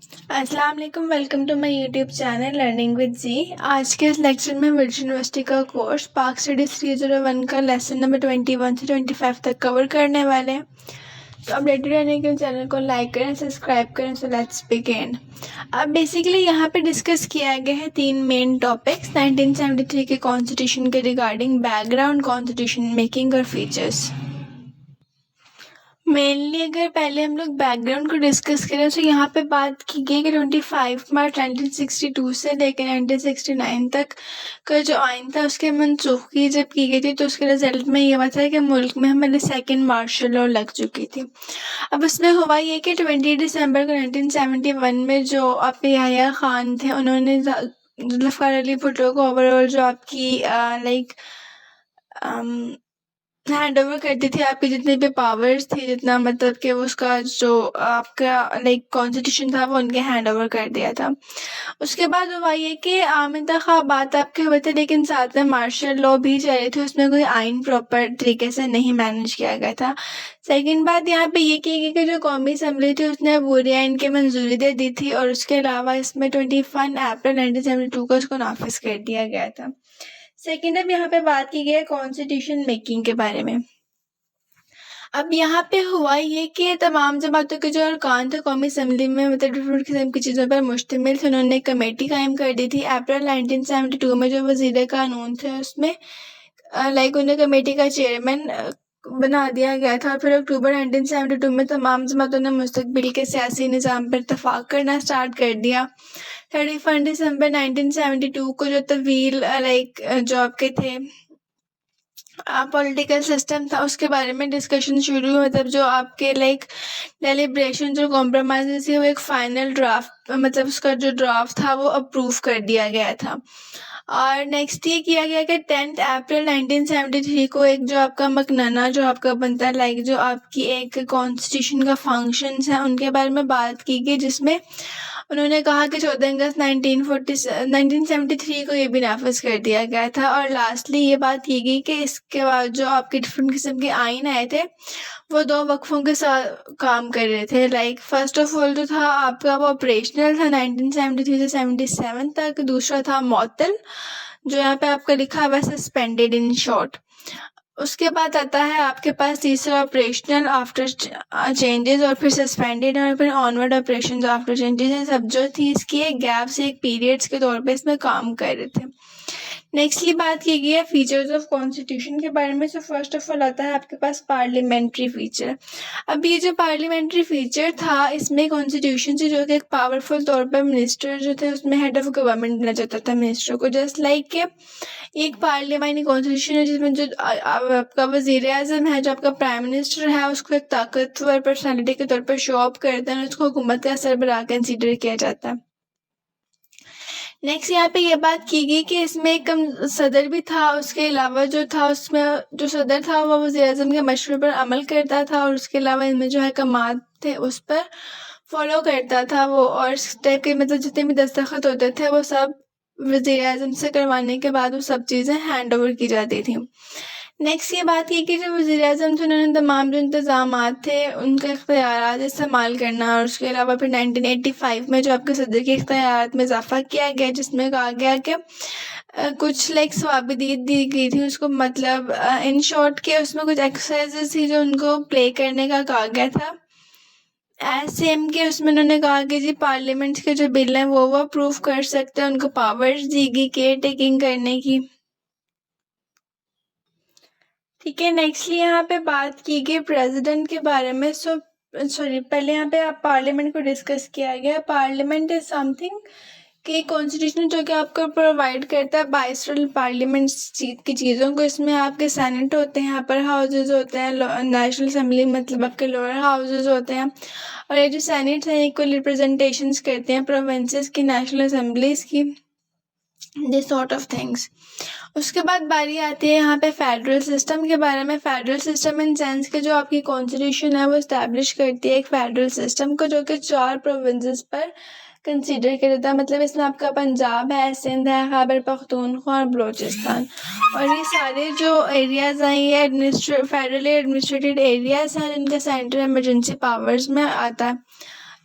अस्सलाम वालेकुम, welcome to my YouTube channel learning with G. आज के इस लेक्चर में वर्जिन यूनिवर्सिटी का कोर्स पाक स्टडीज 301 का लेसन नंबर 21 से 25 तक कवर करने वाले हैं। तो अपडेटेड रहने के लिए चैनल को लाइक करें, सब्सक्राइब करें। So let's begin. अब बेसिकली यहाँ पे डिस्कस किया गया है 3 मेन टॉपिक्स 1973 के कॉन्स्टिट्यूशन के रिगार्डिंग बैकग्राउंड, कॉन्स्टिट्यूशन मेकिंग और फीचर्स। मेनली अगर पहले हम लोग बैकग्राउंड को डिस्कस करें तो यहाँ पे बात की गई कि 25 मार्च 1962 से लेकर 1969 तक का जो आइन था उसके मनसूखी जब की गई थी तो उसके रिजल्ट में ये हुआ था कि मुल्क में हमारे सेकंड मार्शल लॉ लग चुकी थी। अब उसमें हुआ ये कि 20 दिसंबर को 1971 में जो आप याह्या खान थे उन्होंने जुल्फ़िकार अली भुट्टो को ओवरऑल जो आपकी लाइक हैंड ओवर करती थी आपके जितने भी पावर्स थे, जितना मतलब कि उसका जो आपका लाइक कॉन्स्टिट्यूशन था वो उनके हैंड ओवर कर दिया था। उसके बाद हुआ ये कि आम इंतखाबात आपके हुए थे लेकिन साथ में मार्शल लॉ भी चल रही थी, उसमें कोई आइन प्रॉपर तरीके से नहीं मैनेज किया गया था। सेकंड बात यहाँ पे ये की गई कि जो कौमी असम्बली थी उसने बुरी आइन की मंजूरी दे दी थी और उसके अलावा इसमें 21 अप्रैल 1972 को उसको नाफिज कर दिया गया था। सेकेंड अब यहाँ पे बात की गई है कॉन्स्टिट्यूशन मेकिंग के बारे में। अब यहाँ पे हुआ ये कि तमाम जमातों के जो अरकान थे कौमी असम्बली में मतलब डिफरेंट किस्म की चीज़ों पर मुश्तमिल थे, उन्होंने एक कमेटी कायम कर दी थी। अप्रैल 1972 में जो वजीर कानून थे उसमें लाइक उन्हें कमेटी का चेयरमैन बना दिया गया था। और फिर अक्टूबर 1972 में तमाम जमातों ने मुस्तकबिल के सियासी निज़ाम पर इत्तफाक करना स्टार्ट कर दिया। 31 दिसंबर 1972 को जो तवील लाइक जो आपके थे पॉलिटिकल सिस्टम था उसके बारे में डिस्कशन शुरू हुआ, मतलब जो आपके लाइक डेलिब्रेशन जो कॉम्प्रोमाइज़ थी वो एक फाइनल ड्राफ्ट मतलब उसका जो ड्राफ्ट था वो अप्रूव कर दिया गया था। और नेक्स्ट ये किया गया कि 10 अप्रैल 1973 को एक जो आपका मकनना जो आपका बनता है लाइक जो आपकी एक कॉन्स्टिट्यूशन का फंक्शंस है उनके बारे में बात की गई, जिसमें उन्होंने कहा कि 14 अगस्त 1973 को ये भी नाफिज कर दिया गया था। और लास्टली ये बात की गई कि इसके बाद जो आपके डिफरेंट किस्म के आइन आए थे वो 2 वक्फों के साथ काम कर रहे थे। लाइक फर्स्ट ऑफ ऑल जो था आपका वो ऑपरेशनल था 1973 से 77 तक, दूसरा था मअतल जो यहाँ पे आपका लिखा हुआ सस्पेंडेड इन शॉर्ट। उसके बाद आता है आपके पास तीसरा ऑपरेशनल आफ्टर चेंजेस और फिर सस्पेंडेड और फिर ऑनवर्ड ऑपरेशन आफ्टर चेंजेस। सब जो थी इसकी एक गैप से एक पीरियड्स के तौर पे इसमें काम कर रहे थे। नेक्स्टली बात की गई है फीचर्स ऑफ कॉन्स्टिट्यूशन के बारे में। सो फर्स्ट ऑफ ऑल आता है आपके पास पार्लियामेंट्री फीचर। अब ये जो पार्लियामेंट्री फीचर था इसमें कॉन्स्टिट्यूशन से जो कि एक पावरफुल तौर पर मिनिस्टर जो थे उसमें हेड ऑफ गवर्नमेंट देना चाहता था मिनिस्टर को, जस्ट लाइक के एक पार्लियामेंट्री कॉन्स्टिट्यूशन है जिसमें जो आपका वजीर आजम है जो आपका प्राइम मिनिस्टर है उसको एक ताकतवर पर्सनैलिटी के तौर पर शो अप करता है, उसको हुकूमत का सरबराह कंसीडर किया जाता है। नेक्स्ट यहाँ पे ये बात की गई कि इसमें एक सदर भी था, उसके अलावा जो था उसमें जो सदर था वो वज़ीर आज़म के मशवरे पर अमल करता था और उसके अलावा इनमें जो है कमात थे उस पर फॉलो करता था वो, और इस टाइप के मतलब जितने भी दस्तखत होते थे वो सब वज़ीर आज़म से करवाने के बाद वो सब चीज़ें हैंड ओवर की जाती थी। नेक्स्ट ये बात की कि जो वज़ीर आज़म थे उन्होंने तमाम जो इंतज़ामात थे उनके इख्तियारात इस्तेमाल करना, और उसके अलावा फिर 1985 में जो आपके सदर के इख्तियारात में इजाफ़ा किया गया जिसमें कहा गया कि कुछ लाइक सवाबियत दी गई थी उसको, मतलब इन शॉर्ट के उसमें कुछ एक्सरसाइजेस थी जो उनको प्ले करने का कहा गया था। सेम के उसमें उन्होंने कहा कि जी पार्लियामेंट के जो बिल हैं वो अप्रूव कर सकते हैं, उनको पावर्स दी गई केयर टेकिंग करने की। ठीक है, नेक्स्टली यहाँ पे बात की गई प्रेसिडेंट के बारे में। पहले यहाँ पे आप पार्लियामेंट को डिस्कस किया गया। पार्लियामेंट इज समथिंग कि कॉन्स्टिट्यूशन जो कि आपको प्रोवाइड करता है बाइस्टरल पार्लियामेंट की चीज़ों को। इसमें आपके सेनेट होते हैं, अपर हाउसेज होते हैं, नेशनल असम्बली मतलब आपके लोअर हाउसेज होते हैं, और ये जो सेनेट हैं इक्वल रिप्रेजेंटेशंस करते हैं प्रोविंसेस की, नेशनल असम्बलीज़ की, दिस सॉर्ट ऑफ थिंग्स। उसके बाद बारी आती है यहाँ पे फेडरल सिस्टम के बारे में। फेडरल सिस्टम इन सेंस के जो आपकी कॉन्स्टिट्यूशन है वो इस्टेब्लिश करती है एक फेडरल सिस्टम को जो कि 4 प्रोविंसेस पर कंसीडर किया जाता है। मतलब इसमें आपका पंजाब है, सिंध है, खैबर पख्तूनख्वा और बलूचिस्तान, और ये सारे जो एरियाज़ हैं ये फेडरली एडमिनिस्ट्रेटेड एरियाज़ हैं जिनका सेंटर इमरजेंसी पावर्स में आता है।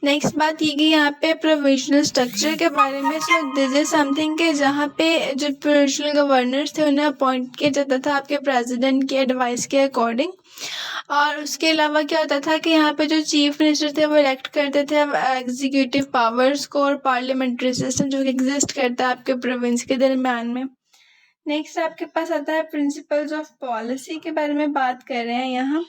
नेक्स्ट बात की गई यहाँ पे प्रोविजनल स्ट्रक्चर के बारे में। सो दिस इज समथिंग के जहाँ पे जो प्रोविजनल गवर्नर्स थे उन्हें अपॉइंट किया जाता था आपके प्रेसिडेंट की एडवाइस के अकॉर्डिंग। और उसके अलावा क्या होता था कि यहाँ पे जो चीफ मिनिस्टर थे वो इलेक्ट करते थे एग्जीक्यूटिव पावर्स को, और पार्लियामेंट्री सिस्टम जो एग्जिस्ट करता है आपके प्रोविंस के दरम्यान में। नेक्स्ट आपके पास आता है प्रिंसिपल्स ऑफ पॉलिसी के बारे में बात कर रहे हैं यहाँ।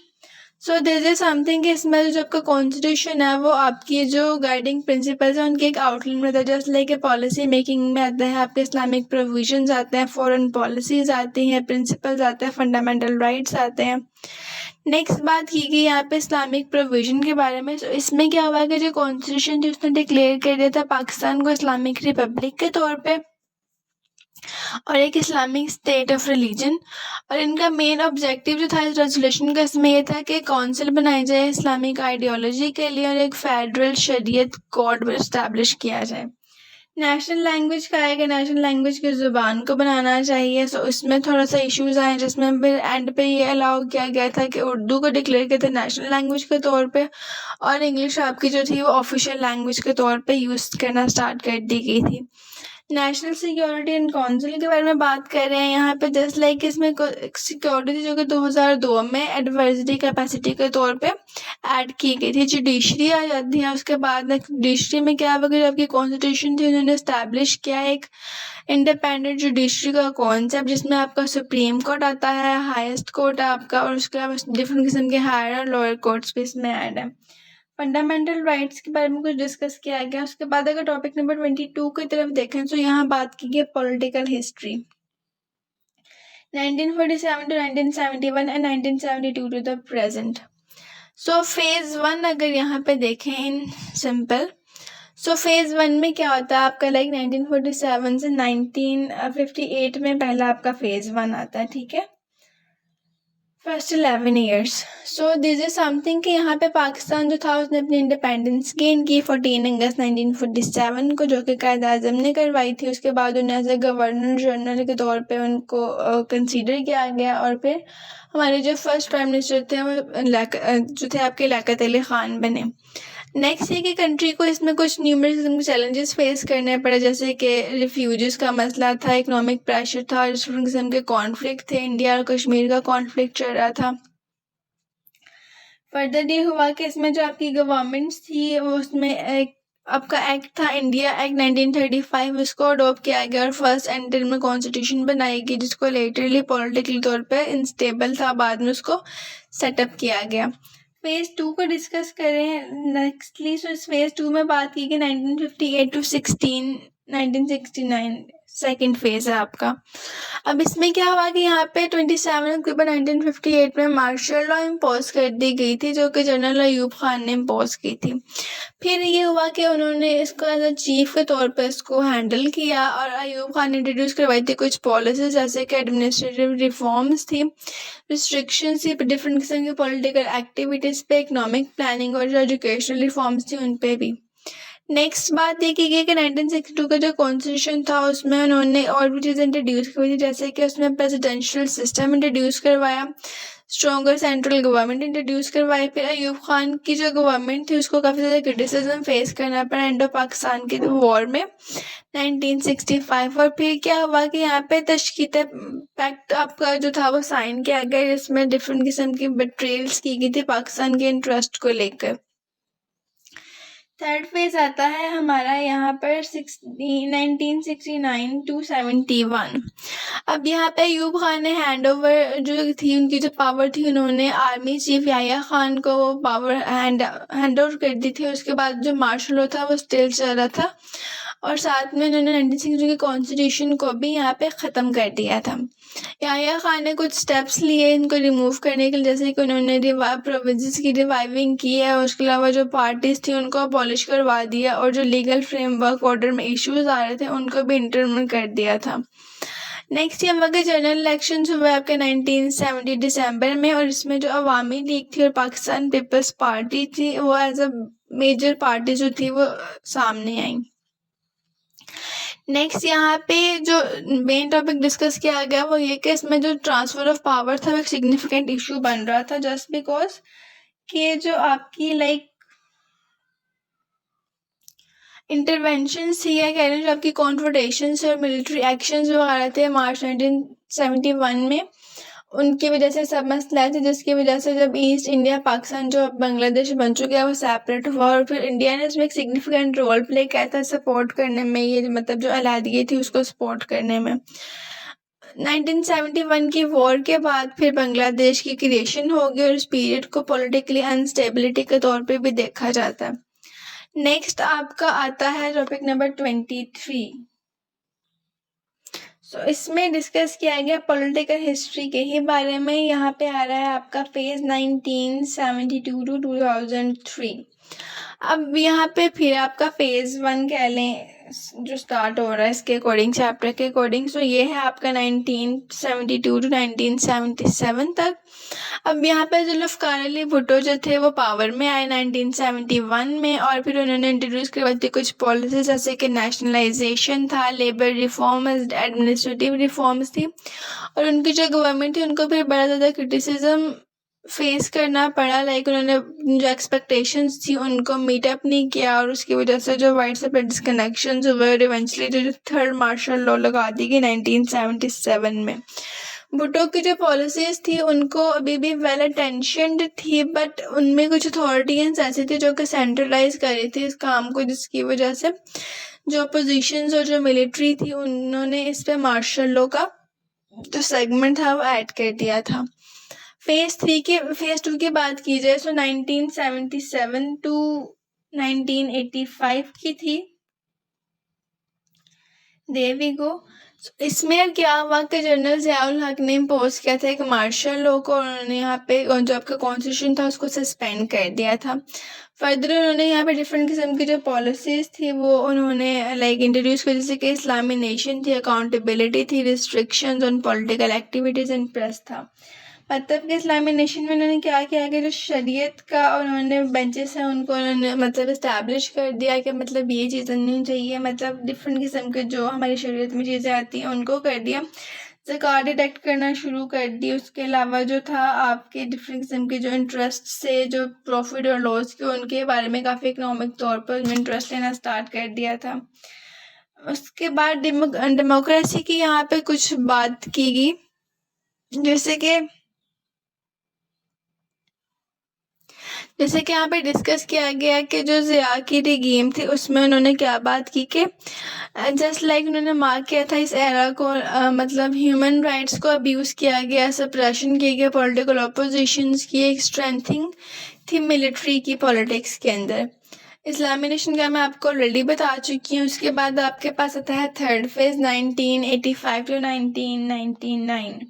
सो दिस इज समथिंग कि इसमें जो आपका कॉन्स्टिट्यूशन है वो आपकी जो गाइडिंग प्रिंसिपल्स हैं उनकी एक आउटलाइन में आता है। जस्ट लाइक पॉलिसी मेकिंग में आता है आपके इस्लामिक प्रोविजंस आते हैं, फॉरेन पॉलिसीज आती हैं, प्रिंसिपल्स आते हैं, फंडामेंटल राइट्स आते हैं। नेक्स्ट बात की गई यहाँ पे इस्लामिक प्रोविजन के बारे में। तो इसमें क्या हुआ कि जो कॉन्स्टिट्यूशन थी उसने डिक्लेयर कर दिया था पाकिस्तान को इस्लामिक रिपब्लिक के तौर पे और एक इस्लामिक स्टेट ऑफ रिलीजन। और इनका मेन ऑब्जेक्टिव जो था इस रेजोल्यूशन का इसमें यह था कि काउंसिल बनाई जाए इस्लामिक आइडियोलॉजी के लिए और एक फेडरल शरीयत कोड इस्टेब्लिश किया जाए। नेशनल लैंग्वेज का है कि नेशनल लैंग्वेज की ज़ुबान को बनाना चाहिए। सो इसमें थोड़ा सा इश्यूज आए जिसमें फिर एंड पे ये अलाउ किया गया था कि उर्दू को डिक्लेयर किया था नेशनल लैंग्वेज के तौर पे, और इंग्लिश आपकी जो थी वो ऑफिशियल लैंग्वेज के तौर पे यूज़ करना स्टार्ट कर दी गई थी। नेशनल सिक्योरिटी एंड काउंसिल के बारे में बात कर रहे हैं यहाँ पे। जस्ट लाइक इसमें सिक्योरिटी जो कि 2002 में एडवाइजरी कैपेसिटी के तौर पे ऐड की गई थी। जुडिशरी आ जाती है उसके बाद। जुडिशरी में क्या होगा, जो आपकी कॉन्स्टिट्यूशन थी उन्होंने इस्टेब्लिश किया एक इंडिपेंडेंट जुडिशरी का कॉन्सेप्ट जिसमें आपका सुप्रीम कोर्ट आता है, हाईएस्ट कोर्ट आपका, और उसके अलावा डिफरेंट किस्म के हायर और लोअर कोर्ट्स भी इसमें ऐड है। फंडामेंटल राइट्स के बारे में कुछ डिस्कस किया गया। उसके बाद अगर टॉपिक नंबर 22 की तरफ देखें तो यहाँ बात की गई political history 1947 to 1971 and 1972 to the present. So phase 1 अगर यहाँ पे देखें इन सिंपल, सो फेज 1 में क्या होता है आपका, लाइक 1947 से 1958 में पहला आपका फेज 1 आता है, ठीक है, first 11 years. So this is something कि यहाँ पे पाकिस्तान जो था उसने अपनी इंडिपेंडेंस गेन की 14 अगस्त 1947 को, जो कि कायद आज़म ने करवाई थी। उसके बाद उन्हें एज ए गवर्नर जनरल के तौर पे उनको कंसीडर किया गया, और फिर हमारे जो फर्स्ट प्राइम मिनिस्टर थे वो जो थे आपके लियाकत अली ख़ान बने। नेक्स्ट है कि कंट्री को इसमें कुछ न्यूमरस किस्म के चैलेंजेस फेस करने पड़े, जैसे कि रिफ्यूजीज का मसला था, इकोनॉमिक प्रेशर था, डिफरेंट किस्म के कॉन्फ्लिक्ट थे, इंडिया और कश्मीर का कॉन्फ्लिक्ट चल रहा था। फर्दर ये हुआ कि इसमें जो आपकी गवर्नमेंट्स थी वो उसमें एक आपका एक्ट था इंडिया एक्ट 1935, उसको अडोप्ट किया गया और फर्स्ट इंटरम में कॉन्स्टिट्यूशन बनाई गई जिसको लेटरली पॉलिटिकल तौर पे इंस्टेबल था, बाद में उसको सेटअप किया गया। फेज 2 को डिस्कस करें नेक्स्टली। सो इस फेज 2 में बात की कि 1958 टू 1969 सेकेंड फेज है आपका। अब इसमें क्या हुआ कि यहाँ पे 27 अक्टूबर 1958 में मार्शल लॉ इम्पोज कर दी गई थी, जो कि जनरल अयूब खान ने इम्पोज की थी। फिर ये हुआ कि उन्होंने इसको एज अ चीफ के तौर पे इसको हैंडल किया, और अयूब खान ने इंट्रोड्यूस करवाई थी कुछ पॉलिसीज, जैसे कि एडमिनिस्ट्रेटिव रिफॉर्म्स थी, रिस्ट्रिक्शंस थी डिफरेंट किस्म की पॉलिटिकल एक्टिविटीज़ पे, इकोनॉमिक प्लानिंग और जो एजुकेशनल रिफॉर्म्स थी उन पे भी। नेक्स्ट बात देखी गई कि 1962 का जो कॉन्स्टिट्यूशन था उसमें उन्होंने और भी चीज़ें इंट्रोड्यूस करवाई थी, जैसे कि उसमें प्रेसिडेंशियल सिस्टम इंट्रोड्यूस करवाया, स्ट्रॉन्गर सेंट्रल गवर्नमेंट इंट्रोड्यूस करवाई। फिर अयूब खान की जो गवर्नमेंट थी उसको काफ़ी ज़्यादा क्रिटिसिज्म फेस करना पड़ा इंडो पाकिस्तान के वॉर में 1965। और फिर क्या हुआ कि यहाँ पे तशकीत पैक्ट आपका जो था वो साइन किया गया, जिसमें डिफरेंट किस्म की बिट्रेल्स की गई थी पाकिस्तान के इंटरेस्ट को लेकर। थर्ड फेज आता है हमारा यहाँ पर 1969 टू 71। अब यहाँ पे अयूब खान ने हैंड ओवर जो थी उनकी जो पावर थी, उन्होंने आर्मी चीफ याह्या खान को वो पावर हैंड ओवर कर दी थी। उसके बाद जो मार्शल लॉ था वो स्टिल चल रहा था, और साथ में उन्होंने 1962 के कॉन्स्टिट्यूशन को भी यहाँ पे ख़त्म कर दिया था। याह्या खान ने कुछ स्टेप्स लिए इनको रिमूव करने के लिए, जैसे कि उन्होंने प्रोविंसेस की रिवाइविंग की है, उसके अलावा जो पार्टीज थी उनको अबॉलिश करवा दिया, और जो लीगल फ्रेमवर्क ऑर्डर में इश्यूज आ रहे थे उनको भी इंटरमिन कर दिया था। नेक्स्ट ये वक्त जनरल इलेक्शन हुए आपके 1970 दिसंबर में, और इसमें जो अवामी लीग थी और पाकिस्तान पीपल्स पार्टी थी वो एज अ मेजर पार्टी जो थी वो सामने आई। नेक्स्ट यहाँ पे जो मेन टॉपिक डिस्कस किया गया वो ये कि इसमें जो ट्रांसफ़र ऑफ पावर था वो एक सिग्निफिकेंट इशू बन रहा था, जस्ट बिकॉज कि जो आपकी लाइक इंटरवेंशंस थी या कह लें जो आपकी कॉन्फ्रोंटेशंस और मिलिट्री एक्शंस वगैरह थे मार्च 1971 में, उनकी वजह से सब मसला थे, जिसकी वजह से जब ईस्ट इंडिया पाकिस्तान जो अब बांग्लादेश बन चुका है वो सेपरेट हुआ और फिर इंडिया ने इसमें एक सिग्निफिकेंट रोल प्ले किया था सपोर्ट करने में, ये मतलब जो अलहदगी थी उसको सपोर्ट करने में। 1971 की वॉर के बाद फिर बांग्लादेश की क्रिएशन होगी और इस पीरियड को पॉलिटिकली अनस्टेबिलिटी के तौर पे भी देखा जाता है। नेक्स्ट आपका आता है टॉपिक नंबर 23। इसमें डिस्कस किया गया पॉलिटिकल हिस्ट्री के ही बारे में। यहाँ पे आ रहा है आपका फेज 1972 टू 2003। अब यहाँ पे फिर आपका फेज 1 कह लें जो स्टार्ट हो रहा है इसके अकॉर्डिंग, चैप्टर के अकॉर्डिंग। ये है आपका 1972 टू 1977 तक। अब यहाँ पे जुल्फ़िकार अली भुट्टो जो थे वो पावर में आए 1971 में और फिर उन्होंने इंट्रोड्यूस करवाई कुछ पॉलिसीज जैसे कि नेशनलाइजेशन था, लेबर रिफॉर्म्स, एडमिनिस्ट्रेटिव रिफॉर्म्स थी और उनकी जो गवर्नमेंट थी उनको फिर बड़ा ज़्यादा क्रिटिसिज्म फेस करना पड़ा। लाइक उन्होंने जो एक्सपेक्टेशंस थी उनको मीटअप नहीं किया और उसकी वजह से जो वाइड से डिस्कनेक्शंस हुए और इवेंचुअली जो थर्ड मार्शल लॉ लगा दी गई 1977 में। भुट्टो की जो पॉलिसीज थी उनको अभी भी वेल अटेंशनड थी, बट उनमें कुछ अथॉरिटीज ऐसी थी जो कि सेंट्रलाइज कर रही थी इस काम को, जिसकी वजह से जो अपोजिशंस और जो मिलिट्री थी उन्होंने इस पे मार्शल लॉ का जो सेगमेंट था वो ऐड कर दिया था। फेज 2 की बात की जाए 1977 टू 1985 की थी। There we go. इसमें अब क्या हुआ कि जनरल ज़ियाउल हक ने इम्पोज किया था एक मार्शल लॉ को, उन्होंने यहाँ पे जो आपका कॉन्स्टिट्यूशन था उसको सस्पेंड कर दिया था। फर्दर उन्होंने यहाँ पे डिफरेंट किस्म की जो पॉलिसीज़ थी वो उन्होंने लाइक इंट्रोड्यूस की, जैसे कि इस्लामी नेशन थी, अकाउंटेबिलिटी थी, restrictions on political activities and press था। मतलब कि इस्लामी नेशन में उन्होंने क्या किया कि जो शरीयत का उन्होंने बेंचेस हैं उनको उन्होंने मतलब इस्टेब्लिश कर दिया कि मतलब ये चीज़ें नहीं चाहिए, मतलब डिफरेंट किस्म के जो हमारी शरीयत में चीज़ें आती हैं उनको कर दिया। ज़कात डिडक्ट करना शुरू कर दी। उसके अलावा जो था आपके डिफरेंट किस्म के जो इंटरेस्ट से जो प्रॉफिट और लॉस के उनके बारे में काफ़ी इकनॉमिक तौर पर उन्होंने इंटरेस्ट लेना स्टार्ट कर दिया था। उसके बाद डेमोक्रेसी की यहाँ पे कुछ बात की गई, जैसे कि यहाँ पे डिस्कस किया गया कि जो ज़िया की गेम थी उसमें उन्होंने क्या बात की कि जस्ट लाइक उन्होंने मार्क किया था इस एरा को, मतलब ह्यूमन राइट्स को अब्यूज़ किया गया, सप्रेशन किया गया, पॉलिटिकल अपोजिशंस की, एक स्ट्रेंथिंग थी मिलिट्री की पॉलिटिक्स के अंदर। इस्लामी नेशन का मैं आपको ऑलरेडी बता चुकी हूँ। उसके बाद आपके पास आता है third phase 1985 to 1999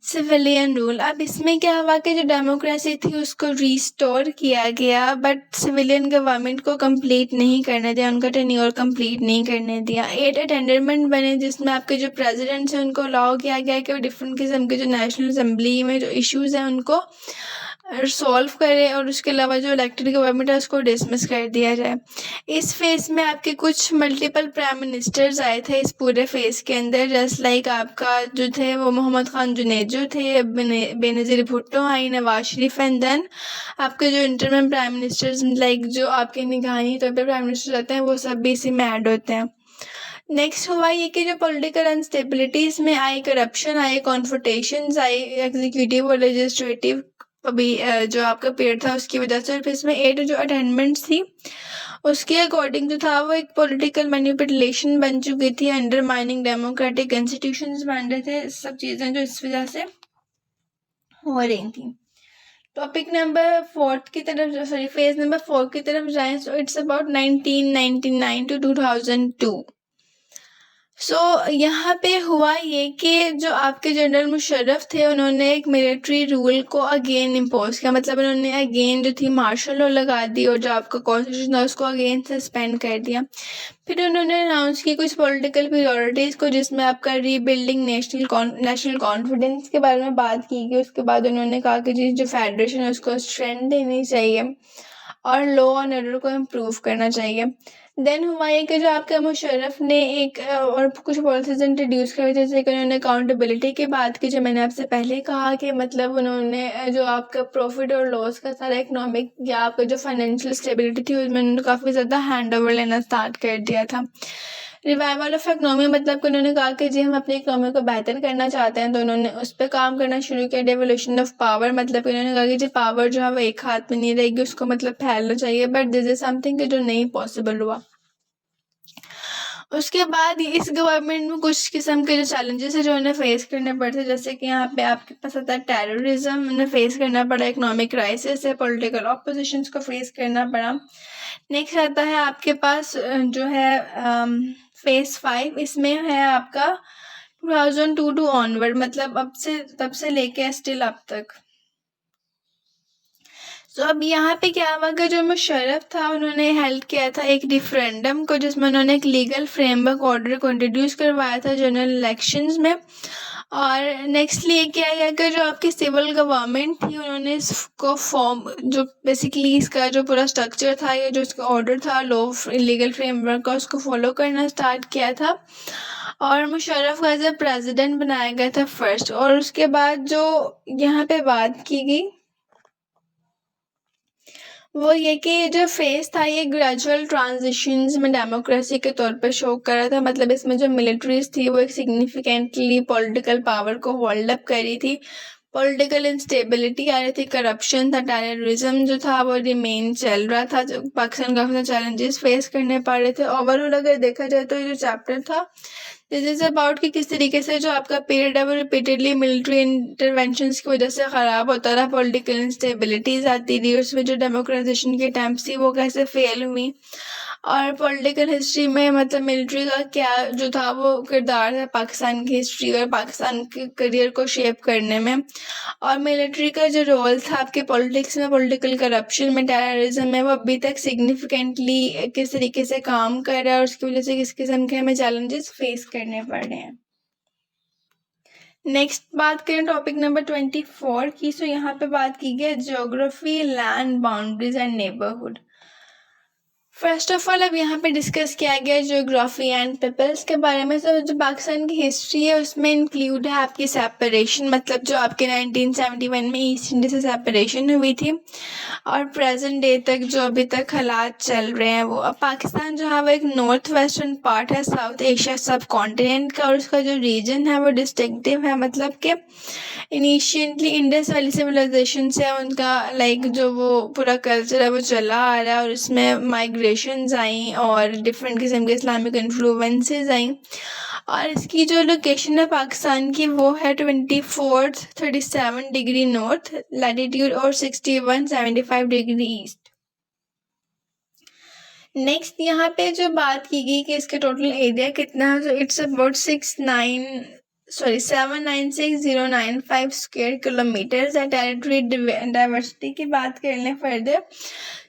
civilian rule. अब इसमें क्या हुआ कि जो डेमोक्रेसी थी उसको रिस्टोर किया गया, बट सिविलियन गवर्नमेंट को कंप्लीट नहीं करने दिया, उनका टेन्योर कंप्लीट नहीं करने दिया। 8 अटेंडरमेंट बने जिसमें आपके जो प्रेसिडेंट्स हैं उनको अलाउ किया गया कि वो डिफरेंट किस्म के जो नेशनल असम्बली में जो इश्यूज़ हैं उनको सॉल्व करे और उसके अलावा जो इलेक्टेड गवर्नमेंट है उसको डिसमिस कर दिया जाए। इस फेज में आपके कुछ मल्टीपल प्राइम मिनिस्टर्स आए थे इस पूरे फेज के अंदर, जस्ट लाइक आपका जो थे वो मोहम्मद खान जुनैद जो थे, बेनज़ीर भुट्टो आई, नवाज शरीफ एंड देन आपके जो इंटरम प्राइम मिनिस्टर्स लाइक जो आपके निगरानी तौर पर प्राइम मिनिस्टर रहते हैं वो सब भी इसी में ऐड होते हैं। नेक्स्ट हुआ ये कि जो पॉलिटिकल अनस्टेबिलिटीज में आई, करप्शन आई, कॉन्फ्रोंटेशंस आई एग्जीक्यूटिव और लेजिस्लेटिव अभी जो आपका पीरियड था उसकी वजह से। और फिर इसमें 8 जो अटेंडमेंट्स थी उसके अकॉर्डिंग जो था वो एक पॉलिटिकल मैनिपुलेशन बन चुकी थी, अंडरमाइनिंग डेमोक्रेटिक इंस्टीट्यूशंस बन रहे थे, सब चीज़ें जो इस वजह से हो रही थी। टॉपिक नंबर 4 की तरफ फेज नंबर 4 की तरफ जाएं तो इट्स अबाउट 1999 टू 2002। यहाँ पे हुआ ये कि जो आपके जनरल मुशर्रफ थे उन्होंने एक मिलिट्री रूल को अगेन इम्पोज किया, मतलब उन्होंने अगेन जो थी मार्शल लॉ लगा दी और जो आपका कॉन्स्टिट्यूशन था उसको अगेन सस्पेंड कर दिया। फिर उन्होंने अनाउंस की कुछ पॉलिटिकल प्रायोरिटीज़ को, जिसमें आपका रीबिल्डिंग नेशनल कॉन्फिडेंस के बारे में बात की गई। उसके बाद उन्होंने कहा कि जो फेडरेशन है उसको स्ट्रेंथ देनी चाहिए और लॉ एंड ऑर्डर को इम्प्रूव करना चाहिए। देन हुआ ये कि जो आपके मुशर्रफ ने एक और कुछ पॉलिसीज इंट्रोड्यूस करी, जैसे कि उन्होंने अकाउंटेबिलिटी की बात की, जो मैंने आपसे पहले कहा कि मतलब उन्होंने जो आपका प्रॉफिट और लॉस का सारा इकोनॉमिक या आपका जो फाइनेंशियल स्टेबिलिटी थी उसमें उन्होंने काफ़ी ज़्यादा हैंड ओवर लेना स्टार्ट कर दिया था। रिवाइवल ऑफ इकोनॉमी मतलब कि उन्होंने कहा कि जी हम अपनी इकोनॉमी को बेहतर करना चाहते हैं, तो उन्होंने उस पर काम करना शुरू किया। डेवोल्यूशन ऑफ पावर मतलब कि उन्होंने कहा कि जी पावर जो है वो एक हाथ में नहीं रहेगी, उसको मतलब फैलना चाहिए, बट दिस इज समथिंग जो नहीं पॉसिबल हुआ। उसके बाद इस गवर्नमेंट में कुछ किस्म के जो चैलेंजेस है जो उन्हें फेस करने पड़ते, जैसे कि यहाँ पे आपके पास आता है टेररिज्म, उन्हें फेस करना पड़ा, इकोनॉमिक क्राइसिस है, पॉलिटिकल ऑपोजिशंस को फेस करना पड़ा। नेक्स्ट आता है आपके पास जो है फेस 5, इसमें है आपका 2002 टू ऑनवर्ड, मतलब अब से तब से लेके स्टिल अब तक। तो अब यहाँ पे क्या हुआ कि जो मुशर्रफ था उन्होंने हेल्प किया था एक रिफरेंडम को, जिसमें उन्होंने एक लीगल फ्रेमवर्क ऑर्डर को इंट्रोड्यूस करवाया था जनरल इलेक्शंस में। और नेक्स्टली ये किया गया कि जो आपकी सिविल गवर्नमेंट थी उन्होंने इसको फॉर्म, जो बेसिकली इसका जो पूरा स्ट्रक्चर था या जो इसका ऑर्डर था लॉ लीगल फ्रेमवर्क का, उसको फॉलो करना स्टार्ट किया था। और मुशर्रफ को एज ए प्रेसिडेंट बनाया गया था फर्स्ट। और उसके बाद जो यहाँ पे बात की गई वो ये कि जो फेस था ये ग्रेजुअल ट्रांजिशंस में डेमोक्रेसी के तौर पे शो कर रहा था। मतलब इसमें जो मिलिट्रीज थी वो एक सिग्निफिकेंटली पॉलिटिकल पावर को होल्ड अप कर रही थी, पॉलिटिकल इंस्टेबिलिटी आ रही थी, करप्शन था, टेररिज्म जो था वो रिमेन चल रहा था, जो पाकिस्तान काफ़ी सारे चैलेंजेस फेस करने पड़ रहे थे। ओवरऑल अगर देखा जाए तो ये जो चैप्टर था दिस इज अबाउट कि किस तरीके से जो आपका पीरियड है वो रिपीटेडली मिलिट्री इंटरवेंशंस की वजह से ख़राब होता रहा, पॉलिटिकल इंस्टेबिलिटीज आती रही, उसमें जो डेमोक्राइजेशन के अटेम्प्ट्स थी वो कैसे फेल हुई, और पॉलिटिकल हिस्ट्री में मतलब मिलिट्री का क्या जो था वो किरदार है पाकिस्तान की हिस्ट्री और पाकिस्तान के करियर को शेप करने में, और मिलिट्री का जो रोल था आपके पॉलिटिक्स में, पॉलिटिकल करप्शन में, टेररिज्म में, वो अभी तक सिग्निफिकेंटली किस तरीके से काम कर रहा है और उसकी वजह से किस किस्म के हमें चैलेंजेस फेस करने पड़ रहे हैं। नेक्स्ट बात करें टॉपिक नंबर 24 की। सो यहाँ पे बात की गई geography, land boundaries and neighbourhood. First of all अब यहाँ पे डिस्कस किया गया ज्योग्राफी एंड पीपल्स के बारे में। तो जो पाकिस्तान की हिस्ट्री है उसमें इंक्लूड है आपकी सेपरेशन, मतलब जो आपके 1971 में ईस्ट इंडिया से सेपरेशन हुई थी और प्रेजेंट डे तक जो अभी तक हालात चल रहे हैं वो। अब पाकिस्तान जो है वो एक नॉर्थ वेस्टर्न पार्ट है साउथ एशिया सब कॉन्टिनेंट का, और उसका जो रीजन है वो डिस्टिंक्टिव है, मतलब कि इनिशियली इंडस वैली सिविलाइजेशन से उनका लाइक जो वो पूरा कल्चर है वो चला आ रहा है, और इसमें माइग्रेशंस आई और डिफरेंट किस्म के इस्लामिक इन्फ्लुएंसेस आई। और इसकी जो लोकेशन है पाकिस्तान की वो है 2437 डिग्री नॉर्थ लैटिट्यूड और 6175 डिग्री ईस्ट। नेक्स्ट यहाँ पे जो बात की गई कि इसके टोटल एरिया कितना है, तो इट्स अबाउट 796,095 स्क्वायर किलोमीटर्स है। टेरिटरी डाइवर्सिटी की बात कर लें फर्दर,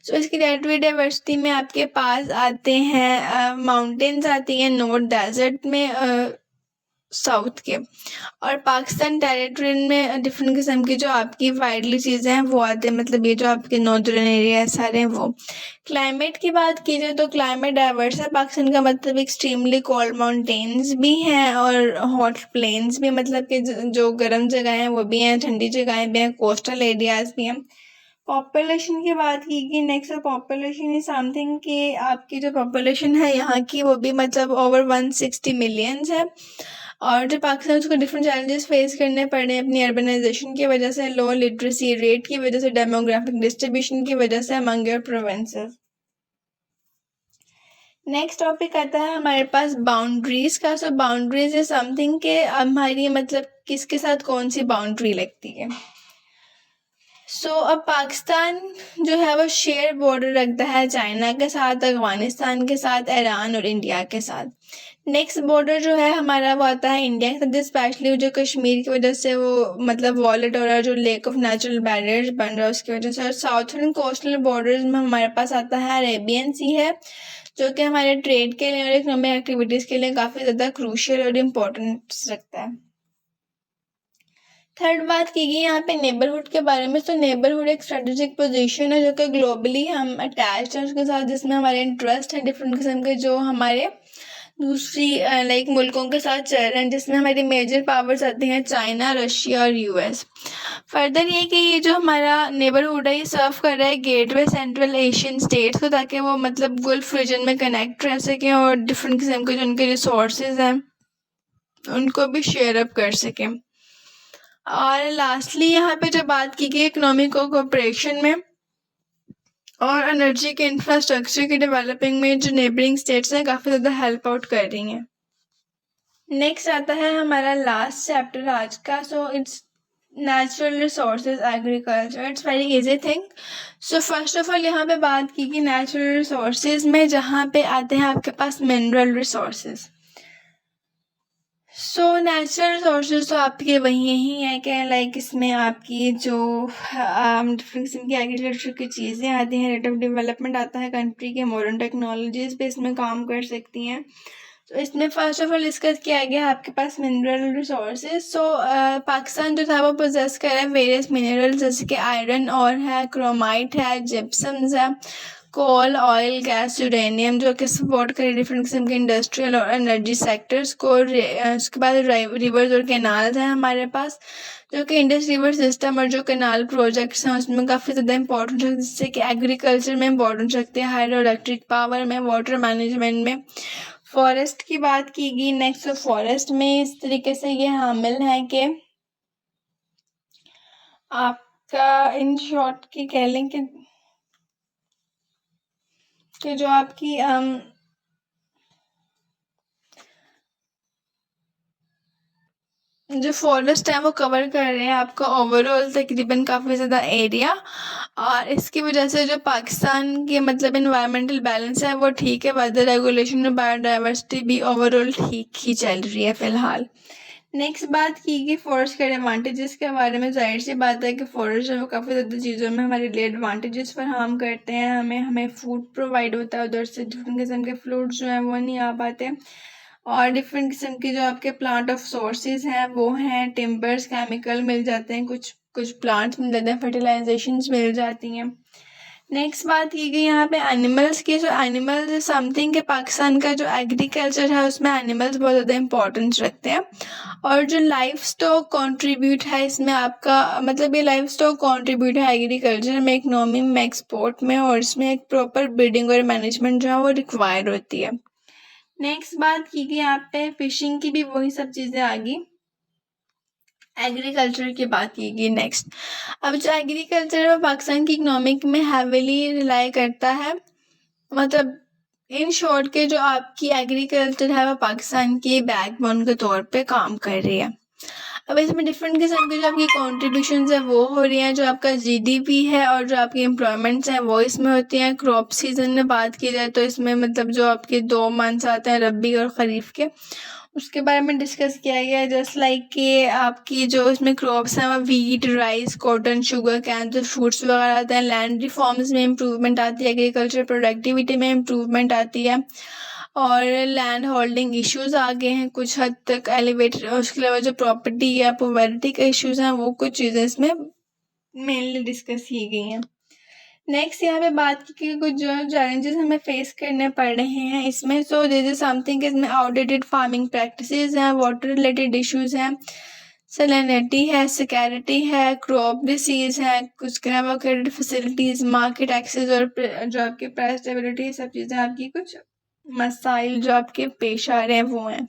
तो इसकी टेरिटरी डाइवर्सिटी में आपके पास आते हैं माउंटेन्स आती हैं नॉर्थ डेजर्ट में साउथ के, और पाकिस्तान टेरिटरी में डिफरेंट किस्म की जो आपकी वाइडली चीज़ें हैं वो आते हैं, मतलब ये जो आपके नॉर्दर्न एरिया सारे हैं वो। क्लाइमेट की बात की जाए तो क्लाइमेट डाइवर्स है पाकिस्तान का, मतलब एक्सट्रीमली कोल्ड माउंटेन्स भी हैं और हॉट प्लेन्स भी, मतलब कि जो गर्म जगह हैं वो भी हैं, ठंडी जगहें भी हैं, कोस्टल एरियाज भी हैं। पॉपुलेशन की बात की गई नेक्स्ट, पॉपुलेशन इज समथिंग कि आपकी जो पॉपुलेशन है यहाँ की वो भी मतलब ओवर 160 मिलियंस है, और जो पाकिस्तान उसको डिफरेंट चैलेंजेस फेस करने पड़े अपनी अर्बनाइजेशन की वजह से, लो लिटरेसी रेट की वजह से, डेमोग्राफिक डिस्ट्रीब्यूशन की वजह से among your provinces. Next topic आता है हमारे पास बाउंड्रीज का। सो बाउंड्रीज इज समथिंग के हमारी मतलब किसके साथ कौन सी बाउंड्री लगती है। अब पाकिस्तान जो है वो शेयर बॉर्डर रखता है चाइना के साथ, अफगानिस्तान के साथ, ईरान और इंडिया के साथ। नेक्स्ट बॉर्डर जो है हमारा वो आता है इंडिया के साथ, स्पेशली जो कश्मीर की वजह से वो मतलब वॉलेट हो रहा है, जो लेक ऑफ नेचुरल बैरियर्स बन रहा है उसकी वजह से। और साउथर्न कोस्टल बॉर्डर्स में हमारे पास आता है अरेबियन सी है, जो कि हमारे ट्रेड के लिए और इकोनॉमिक एक्टिविटीज़ के लिए काफ़ी ज़्यादा क्रूशियल और इम्पोर्टेंट रखता है। थर्ड बात की गई यहाँ पे नेबरहुड के बारे में। तो नेबरहुड एक स्ट्रेटेजिक पोजीशन है जो कि ग्लोबली हम अटैच हैं उसके साथ, जिसमें हमारे इंटरेस्ट हैं डिफरेंट किस्म के जो हमारे दूसरी लाइक मुल्कों के साथ चल रहे हैं, जिसमें हमारी मेजर पावर्स आती हैं चाइना, रशिया और यूएस। फर्दर ये कि ये जो हमारा नेबरहुड है ये सर्व कर रहा है गेटवे सेंट्रल एशियन स्टेट्स को, ताकि वो मतलब गल्फ रीजन में कनेक्ट रह सकें और डिफरेंट किस्म के जो उनके रिसोर्सेज हैं उनको भी शेयर अप कर सकें। और लास्टली यहाँ पे जो बात की गई इकोनॉमिक कोऑपरेशन में और एनर्जी के इंफ्रास्ट्रक्चर की डेवलपिंग में जो नेबरिंग स्टेट्स हैं काफ़ी ज़्यादा हेल्प आउट कर रही हैं। नेक्स्ट आता है हमारा लास्ट चैप्टर आज का। So it's natural resources agriculture. It's very easy thing. So first of all यहाँ पे बात की कि नेचुरल रिसोर्सेज में जहाँ पे आते हैं आपके पास mineral resources. So natural resources तो आपके वही यही है कि लाइक इसमें आपकी जो डिफरेंट किस्म की एग्रीकल्चर की चीज़ें आती हैं, रेट ऑफ डेवलपमेंट आता है कंट्री के, मॉडर्न टेक्नोलॉजीज पे इसमें काम कर सकती हैं। तो इसमें फर्स्ट ऑफ ऑल डिस्कस किया गया आपके पास मिनरल रिसोर्सेज। सो पाकिस्तान जो था वो पोजेस कर रहा है वेरियस मिनरल्स, जैसे कि आयरन और है, क्रोमाइट है, जिप्सम्स है, कोल, ऑयल, गैस, यूरेनियम, जो कि सपोर्ट करे डिफरेंट किस्म के इंडस्ट्रियल और एनर्जी सेक्टर्स को। उसके बाद रिवर्स और कैनाल्स हैं हमारे पास, जो कि इंडस रिवर सिस्टम और जो कैनाल प्रोजेक्ट्स हैं उसमें काफ़ी ज़्यादा इंपॉर्टेंट है, जिससे कि एग्रीकल्चर में इंपॉर्टेंट रखते हैं, हाइड्रो इलेक्ट्रिक पावर में, वाटर मैनेजमेंट में। फॉरेस्ट की बात की गई नेक्स्ट। तो फॉरेस्ट में इस तरीके से ये हामिल है कि आपका इन शॉर्ट की कह लें कि जो आपकी जो फॉरेस्ट है वो कवर कर रहे हैं आपका ओवरऑल तकरीबन काफ़ी ज़्यादा एरिया, और इसकी वजह से जो पाकिस्तान के मतलब इन्वायरमेंटल बैलेंस है वो ठीक है, वेदर रेगुलेशन और बायोडाइवर्सिटी भी ओवरऑल ठीक ही चल रही है फ़िलहाल। नेक्स्ट बात की गई फॉरेस्ट के एडवांटेजेस के बारे में। जाहिर सी बात है कि फॉरेस्ट जो है वो काफ़ी ज़्यादा चीज़ों में हमारे लिए एडवांटेजेस फराहम करते हैं, हमें फूड प्रोवाइड होता है, उधर से डिफरेंट किस्म के फ्रूट्स जो हैं वो नहीं आ पाते, और डिफरेंट किस्म के जो आपके प्लांट ऑफ सोर्सेज हैं वो हैं टिम्बर्स, केमिकल मिल जाते हैं, कुछ प्लांट्स मिल जाते हैं, फर्टिलाइजेशंस मिल जाती हैं। नेक्स्ट बात की गई यहाँ पे एनिमल्स की। जो एनिमल्स इज समथिंग के पाकिस्तान का जो एग्रीकल्चर है उसमें एनिमल्स बहुत ज़्यादा इंपॉर्टेंस रखते हैं, और जो लाइफ स्टॉक कॉन्ट्रीब्यूट है इसमें आपका मतलब ये लाइफ स्टॉक कॉन्ट्रीब्यूट है एग्रीकल्चर में, इकनॉमी में, एक्सपोर्ट में, और इसमें एक प्रॉपर ब्रीडिंग और मैनेजमेंट जो है वो रिक्वायर होती है। नेक्स्ट बात की गई यहाँ पे फिशिंग की, भी वही सब चीज़ें आ गई। एग्रीकल्चर की बात की गई नेक्स्ट। अब जो एग्रीकल्चर है पाकिस्तान की इकोनॉमिक में हैविली रिलाई करता है, मतलब इन शॉर्ट के जो आपकी एग्रीकल्चर है वो पाकिस्तान की बैकबोन के तौर पे काम कर रही है। अब इसमें डिफरेंट किस्म की जो आपकी कॉन्ट्रीब्यूशन है वो हो रही हैं, जो आपका जीडीपी है और जो आपकी एम्प्लॉयमेंट्स हैं वो इसमें होती हैं। क्रॉप सीजन में बात की जाए तो इसमें मतलब जो आपके 2 मंथ्स आते हैं रबी और ख़रीफ के, उसके बारे में डिस्कस किया गया है। जस्ट लाइक कि आपकी जो इसमें क्रॉप्स हैं वो wheat, rice, cotton, sugar cane, जो फ्रूट्स वगैरह आते हैं। लैंड रिफॉर्म्स में इम्प्रूवमेंट आती है, एग्रीकल्चर प्रोडक्टिविटी में इम्प्रूवमेंट आती है, और लैंड होल्डिंग इश्यूज आ गए हैं कुछ हद तक एलिवेट। उसके अलावा जो प्रॉपर्टी या पॉवर्टी के इश्यूज हैं वो कुछ चीज़ें इसमें मेनली डिस्कस की गई हैं। नेक्स्ट यहाँ पे बात की कि कुछ जो चैलेंजेस हमें फेस करने पड़ रहे हैं इसमें। सो दिस इज समथिंग, इसमें आउटडेटेड फार्मिंग प्रैक्टिसेस हैं, वाटर रिलेटेड इश्यूज हैं, सैलिनिटी है, सिक्योरिटी है, क्रॉप डिसीज है, कुछ के अलावा क्रेडिट फैसिलिटीज़, मार्केट एक्सेस और जो आपकी प्राइस स्टेबिलिटी, सब चीज़ें आपकी कुछ मसाइल जो आपके पेश आ रहे हैं वो हैं।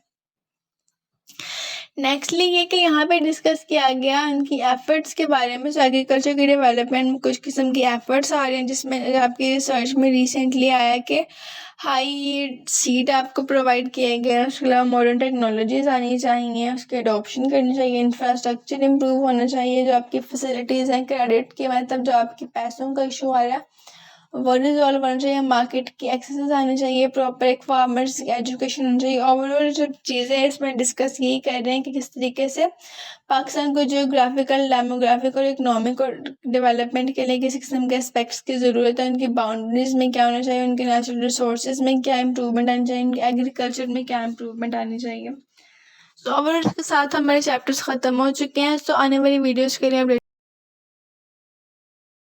नेक्स्टली ये कि यहाँ पे डिस्कस किया गया उनकी एफर्ट्स के बारे में। एग्रीकल्चर की डेवलपमेंट में कुछ किस्म की एफर्ट्स आ रही हैं, जिसमें आपकी रिसर्च में रिसेंटली आया कि हाई सीड आपको प्रोवाइड किया गया, उसके अलावा मॉडर्न टेक्नोलॉजीज आनी चाहिए, उसके अडॉप्शन करनी चाहिए, इंफ्रास्ट्रक्चर इम्प्रूव होना चाहिए, जो आपकी फैसिलिटीज़ हैं, क्रेडिट के मतलब जो आपके पैसों का इशू आ रहा है वो रिजॉल्व होना चाहिए, मार्केट की एक्सेस आनी चाहिए, प्रॉपर एक फार्मर्स की एजुकेशन होनी चाहिए। ओवरऑल जो चीज़ें हैं इसमें डिस्कस यही कर रहे हैं कि किस तरीके से पाकिस्तान को जियोग्राफिकल, डेमोग्राफिक और इकोनॉमिक और डेवलपमेंट के लिए किस किस्म के एस्पेक्ट्स की ज़रूरत है, उनकी बाउंड्रीज में क्या होना चाहिए, उनके नेचुरल रिसोर्सेज में क्या इंप्रूवमेंट आनी चाहिए, उनके एग्रीकल्चर में क्या इंप्रूवमेंट आनी चाहिए। तो और इसके साथ हमारे चैप्टर्स ख़त्म हो चुके हैं। तो आने वाली वीडियोज़ के लिए आप